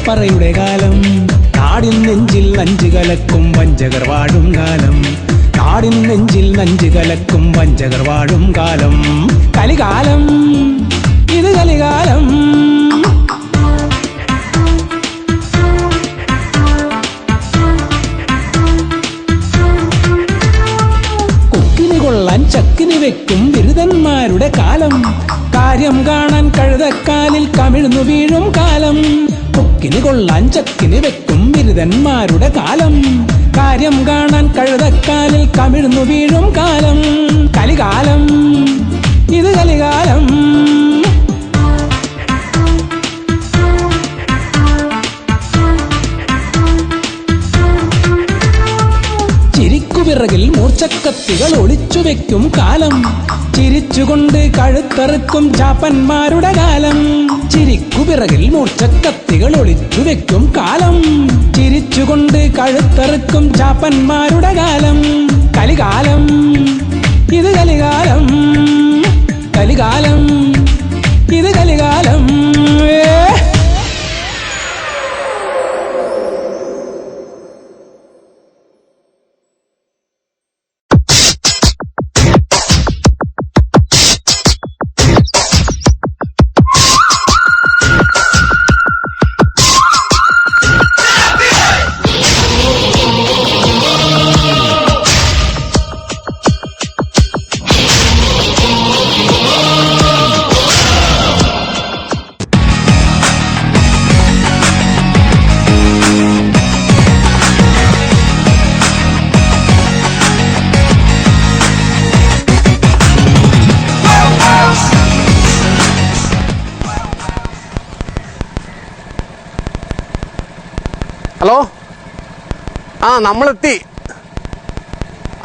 പറയുടെ കാലം. നാടിൻ നെഞ്ചിൽ നഞ്ചു കലക്കും വഞ്ചകർ വാഴും കാലം. നാടിൻ നെഞ്ചിൽ നഞ്ചു കലക്കും വഞ്ചകർ വാഴും കാലം. കലികാലം, ഇത് കലികാലം. കുക്കിന് കൊള്ളാൻ ചക്കിന് വെക്കും ബിരുദന്മാരുടെ കാലം. കാര്യം കാണാൻ കഴുതക്കാലിൽ കമിഴ്ന്നു വീഴും കാലം. കുക്കിന് കൊള്ളാൻ ചക്കിന് വെക്കും ബിരുദന്മാരുടെ കാലം. കാര്യം കാണാൻ കഴുതക്കാലിൽ കമിഴ്ന്നു വീഴും കാലം. കലികാലം, ഇത് കലികാലം. ചിരിക്കുപിറകിൽ മൂർച്ചക്കത്തികൾ ഒളിച്ചു വെക്കും കാലം. ചിരിച്ചുകൊണ്ട് കഴുത്തറുക്കും ചാപ്പന്മാരുടെ കാലം. ചിരിക്കുപിറകിൽ മൂർച്ചക്കത്തികൾ ഒളിച്ചു വെക്കും കാലം. ചിരിച്ചുകൊണ്ട് കഴുത്തറുക്കും ചാപ്പന്മാരുടെ കാലം. കലികാലം, ഇത് കലികാലം. കലികാലം, ഇത് കലികാലം. ഹലോ, നമ്മളെത്തി.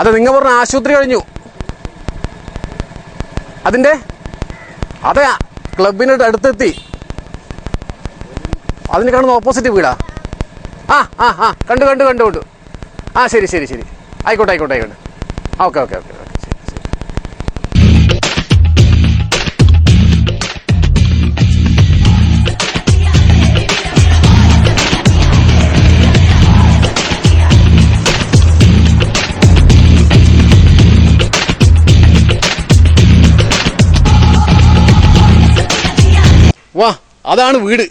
അത് നിങ്ങൾ പറഞ്ഞ ആശുപത്രി കഴിഞ്ഞു. അതെ, ക്ലബിന് അടുത്തെത്തി. അതിന് കാണുന്ന ഓപ്പോസിറ്റ് വീടാ. കണ്ടു. ശരി. ആയിക്കോട്ടെ. ഓക്കെ. വാ, അതാണ് വീട്.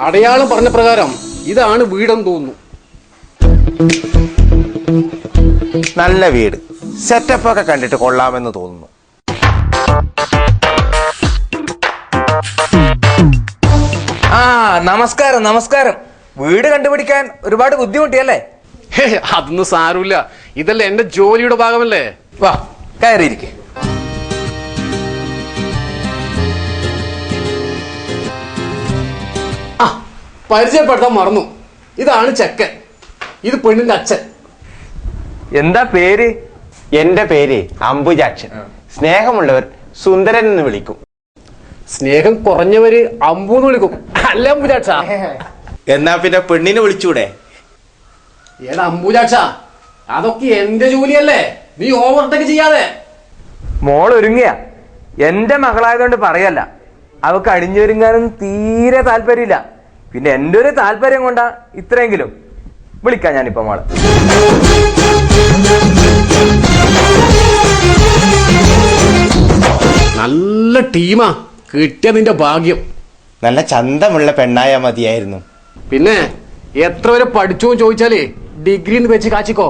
അടയാളം പറഞ്ഞ പ്രകാരം ഇതാണ് വീടെന്ന് തോന്നുന്നു. നല്ല വീട്, സെറ്റപ്പ് ഒക്കെ കണ്ടിട്ട് കൊള്ളാമെന്ന് തോന്നുന്നു. നമസ്കാരം. വീട് കണ്ടുപിടിക്കാൻ ഒരുപാട് ബുദ്ധിമുട്ടിയല്ലേ? അതൊന്നും സാരമില്ല. ഇതല്ലേ എന്റെ ജോലിയുടെ ഭാഗമല്ലേ. വാ, കയറിയിരിക്കെ. പരിചയപ്പെടുത്താൻ മറന്നു. ഇതാണ് ചെക്കൻ, ഇത് പെണ്ണിന്റെ അച്ഛൻ. എന്താ പേര്? എന്റെ പേര് അംബുജാക്ഷൻ. സ്നേഹമുള്ളവർ സുന്ദരൻ എന്ന് വിളിക്കും. സ്നേഹം കുറഞ്ഞവര് അമ്പൂന്ന് വിളിക്കും. അല്ല അംബുജാക്ഷ? എന്നാ പിന്നെ പെണ്ണിനെ വിളിച്ചൂടെ? ഏടാ അംബുജാക്ഷ, അതൊക്കെ എന്റെ ജോലിയല്ലേ, നീ ഓവർടേക്ക് ചെയ്യാതെ. മോൾ ഒരുങ്ങിയ എന്റെ മകളായതുകൊണ്ട് പറയല്ല, അവക്ക് അണിഞ്ഞൊരുങ്ങാനും തീരെ താല്പര്യമില്ല. പിന്നെ എന്റെ ഒരു താല്പര്യം കൊണ്ടാ ഇത്രയെങ്കിലും വിളിക്കാം ഞാനിപ്പോ മോളെ. നല്ല ടീമാ കിട്ടിയ, നിന്റെ ഭാഗ്യം. നല്ല ചന്തമുള്ള പെണ്ണായ മതിയായിരുന്നു. പിന്നെ എത്ര വരെ പഠിച്ചു ചോദിച്ചാലേ ഡിഗ്രി വെച്ച് കാച്ചിക്കോ,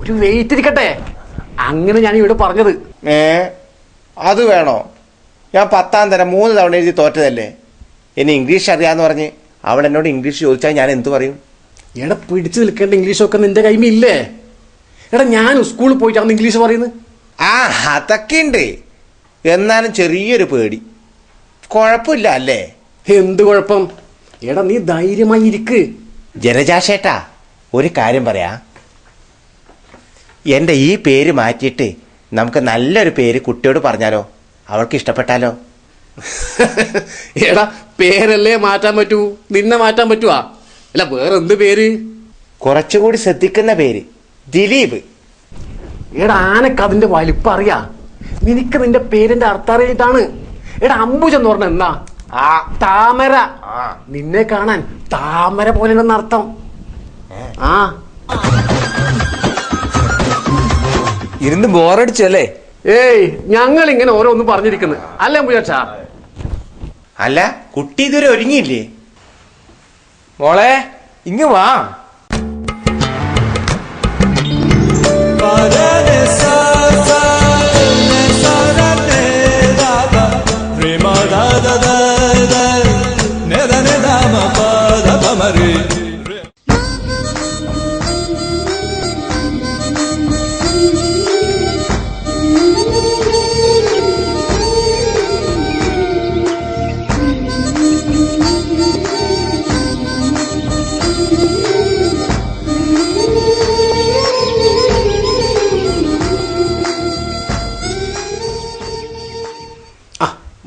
ഒരു വെയിറ്റ് ഇരിക്കട്ടെ. അങ്ങനെ ഞാൻ ഇവിടെ പറഞ്ഞത്. അത് വേണോ? ഞാൻ 10ാം തരം 3 തവണ എഴുതി തോറ്റതല്ലേ. ഇനി ഇംഗ്ലീഷ് അറിയാന്ന് പറഞ്ഞ് അവൾ എന്നോട് ഇംഗ്ലീഷ് ചോദിച്ചാൽ ഞാൻ എന്തു പറയും? എടാ, പിടിച്ചു നിൽക്കേണ്ട ഇംഗ്ലീഷൊക്കെ നിന്റെ കൈമില്ലേ? എടാ, ഞാൻ സ്കൂളിൽ പോയിട്ടാണ് ഇംഗ്ലീഷ് പറയുന്നത്. അതൊക്കെ ഉണ്ട്. എന്നാലും ചെറിയൊരു പേടി. കുഴപ്പമില്ല അല്ലേ? എന്ത് കുഴപ്പം? എടാ, നീ ധൈര്യമായി ഇരിക്ക്. ജനജാശേട്ടാ, ഒരു കാര്യം പറയാ. എൻ്റെ ഈ പേര് മാറ്റിയിട്ട് നമുക്ക് നല്ലൊരു പേര് കുട്ടിയോട് പറഞ്ഞാലോ? അവൾക്ക് ഇഷ്ടപ്പെട്ടാലോ? എടാ പേരല്ലേ മാറ്റാൻ പറ്റൂ, നിന്നെ മാറ്റാൻ പറ്റുവാ? അല്ല വേറെ എന്ത് പേര്? കുറച്ചുകൂടി ശ്രദ്ധിക്കുന്ന പേര് ദിലീപ്. എടാ ആനക്ക് അതിന്റെ വലിപ്പം അറിയാ, നിനക്ക് നിന്റെ പേരിന്റെ അർത്ഥം അറിയിട്ടാണ്. എടാ അംബുജ് എന്ന് പറഞ്ഞ എന്താ? ആ താമര. നിന്നെ കാണാൻ താമര പോലെ അർത്ഥം. ആ ഇരുന്ന് ബോറടിച്ചല്ലേ? ഏയ് ഞങ്ങൾ ഇങ്ങനെ ഓരോന്നും പറഞ്ഞിരിക്കുന്നു അല്ലേ അംബുജാ? അല്ല, കുട്ടി ഇതുവരെ ഒരുങ്ങിയില്ലേ? മോളെ ഇങ്ങ് വാ.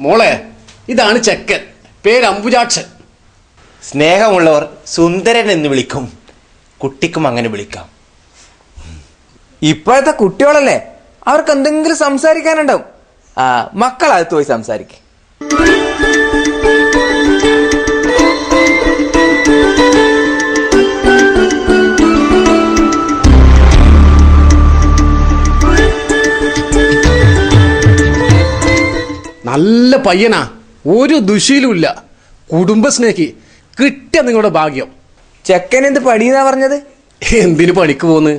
മോളെ ഇതാണ് ചെക്കൻ, പേര് അംബുജാക്ഷൻ. സ്നേഹമുള്ളവർ സുന്ദരൻ എന്ന് വിളിക്കും, കുട്ടിക്കും അങ്ങനെ വിളിക്കാം. ഇപ്പോഴത്തെ കുട്ടികളല്ലേ, അവർക്ക് എന്തെങ്കിലും സംസാരിക്കാനുണ്ടാവും. മക്കളകത്ത് പോയി സംസാരിക്കും. നല്ല പയ്യനാ, ഒരു ദുശീലുമില്ല, കുടുംബസ്നേഹി. കിട്ടിയ നിങ്ങളുടെ ഭാഗ്യം. ചെക്കൻ എന്ത് പണിയെന്നാ പറഞ്ഞത്? എന്തിനു പണിക്ക് പോന്ന്?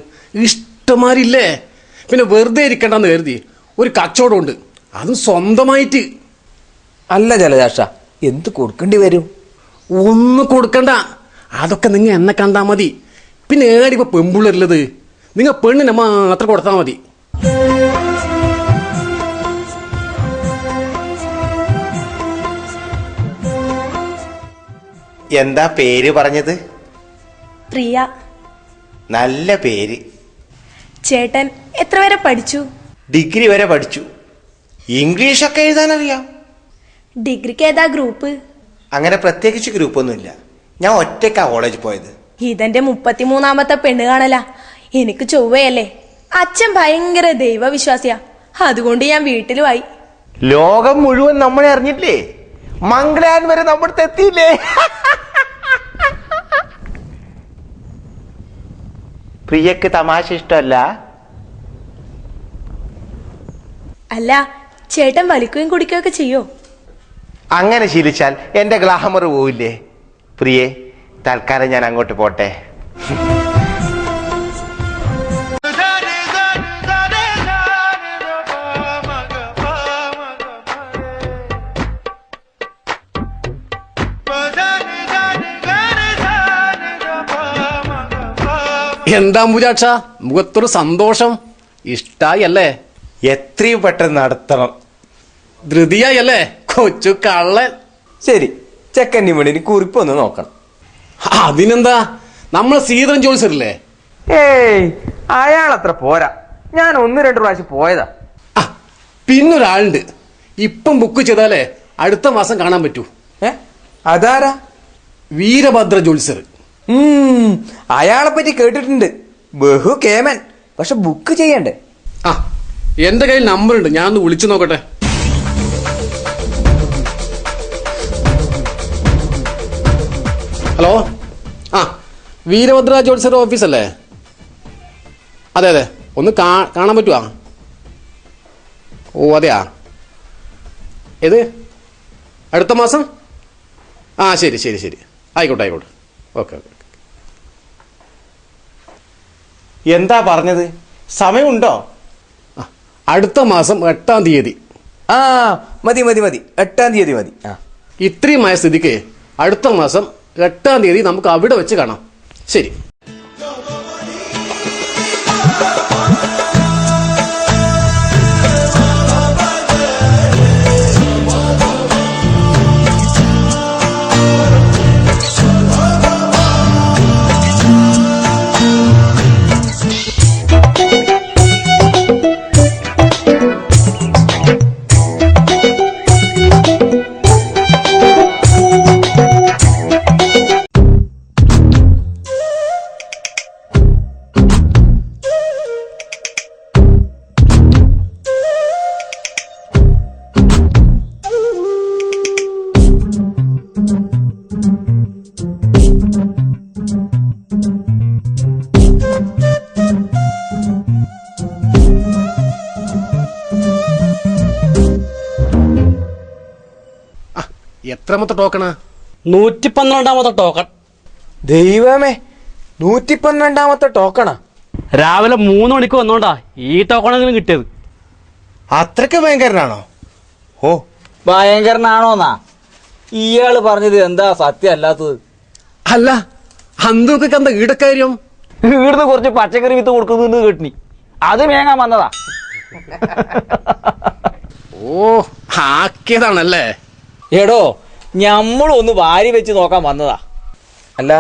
ഇഷ്ടമാരില്ലേ? പിന്നെ വെറുതെ ഇരിക്കണ്ടെന്ന് കരുതി ഒരു കച്ചവടമുണ്ട്, അതും സ്വന്തമായിട്ട്. അല്ല ജലജാക്ഷ, എന്ത് കൊടുക്കേണ്ടി വരും? ഒന്നും കൊടുക്കണ്ട, അതൊക്കെ നിങ്ങൾ എന്നെ കണ്ടാ മതി. പിന്നെ ഏടിപ്പോ പെമ്പുള്ളരുള്ളത്, നിങ്ങൾ പെണ്ണിനെ മാത്രം കൊടുത്താൽ മതി. എന്താ പേര് പറഞ്ഞത്? പ്രിയ. നല്ല പേര്. ചേട്ടൻ എത്ര വരെ പഠിച്ചു? ഡിഗ്രി വരെ പഠിച്ചു. ഇംഗ്ലീഷൊക്കെ എഴുതാൻ അറിയാം. ഡിഗ്രിക്ക് ഏതാ ഗ്രൂപ്പ്? അങ്ങനെ പ്രത്യേകിച്ച് ഗ്രൂപ്പൊന്നുമില്ല, ഞാൻ ഒറ്റയ്ക്കാ കോളേജിൽ പോയത്. ഇതെന്റെ 33ാമത്തെ പെണ്ണ് കാണല. എനിക്ക് ചൊവ്വയല്ലേ. അച്ഛൻ ഭയങ്കര ദൈവവിശ്വാസിയാ, അതുകൊണ്ട് ഞാൻ വീട്ടിലുമായി. ലോകം മുഴുവൻ നമ്മളെ അറിഞ്ഞില്ലേ? മംഗളയാൻ വരെ നമ്മുടെ എത്തിയില്ലേ? പ്രിയക്ക് തമാശ ഇഷ്ടമല്ല. അല്ല, ചേട്ടൻ വലിക്കുകയും കുടിക്കുകയൊക്കെ ചെയ്യോ? അങ്ങനെ ശീലിച്ചാൽ എന്റെ ഗ്ലാമർ പോവില്ലേ? പ്രിയേ, തൽക്കാലം ഞാൻ അങ്ങോട്ട് പോട്ടെ. എന്താ അംബുജാക്ഷ, മുഖത്തൊരു സന്തോഷം? ഇഷ്ടായി അല്ലേ? എത്രയും പെട്ടെന്ന് നടത്തണം. ധൃതിയായി അല്ലേ കൊച്ചു കള്ളൻ? ശരി, ചെക്കൻ്റെ വേണ്ടി കുറിപ്പൊന്ന് നോക്കണം. അതിനെന്താ, നമ്മൾ സീതൻ ജോത്സരല്ലേ? ഏയ്, അയാളത്ര പോരാ. ഞാൻ 1-2 പ്രാവശ്യം പോയതാ. പിന്നൊരാളുണ്ട്, ഇപ്പം ബുക്ക് ചെയ്താലേ അടുത്ത മാസം കാണാൻ പറ്റൂ. അതാരാ? വീരഭദ്ര ജോത്സർ. അയാളെ പറ്റി കേട്ടിട്ടുണ്ട്, ബഹു കേമൻ. പക്ഷെ ബുക്ക് ചെയ്യണ്ടേ? എന്റെ കയ്യിൽ നമ്പർ ഉണ്ട്, ഞാൻ ഒന്ന് വിളിച്ചു നോക്കട്ടെ. ഹലോ, വീരഭദ്ര ജോത്സർ ഓഫീസല്ലേ? അതെ അതെ, ഒന്ന് കാണാൻ പറ്റുവാ? ഓ അതെയാ, ഏത് അടുത്ത മാസം? ശരി ശരി ശരി, ആയിക്കോട്ടെ ആയിക്കോട്ടെ, ഓക്കെ ഓക്കെ. എന്താ പറഞ്ഞത്? സമയമുണ്ടോ? അടുത്ത മാസം 8-ാം തീയതി. മതി മതി മതി, 8-ാം തീയതി മതി. ഇത്രയും ആയ സ്ഥിതിക്ക് അടുത്ത മാസം 8-ാം തീയതി നമുക്ക് അവിടെ വെച്ച് കാണാം. ശരി. എത്രാമത്തെ ടോക്കണാ? 112ാമത്തെ ടോക്കൺ. ദൈവമേ, 112ാമത്തെ ടോക്കണാ? രാവിലെ 3 മണിക്ക് വന്നോണ്ടാ ഈ ടോക്കണെങ്കിലും കിട്ടിയത്. അത്രയ്ക്ക് ഭയങ്കരനാണോ? ഓ, ഭയങ്കരനാണോന്നാ ഇയാള് പറഞ്ഞത്? എന്താ സത്യം അല്ലാത്തത്? അല്ല, അന്തൊക്കെ എന്താ ഈടക്കാര്യം? ഇവിടുന്ന് കുറച്ച് പച്ചക്കറി വിത്ത് കൊടുക്കുന്നുണ്ട് കേട്ടിനി, അത് മേങ്ങാൻ വന്നതാ. ഓ, ആക്കിയതാണല്ലേ? എടോ, ഞമ്മളൊന്ന് വാരി വെച്ച് നോക്കാൻ വന്നതാ. അല്ല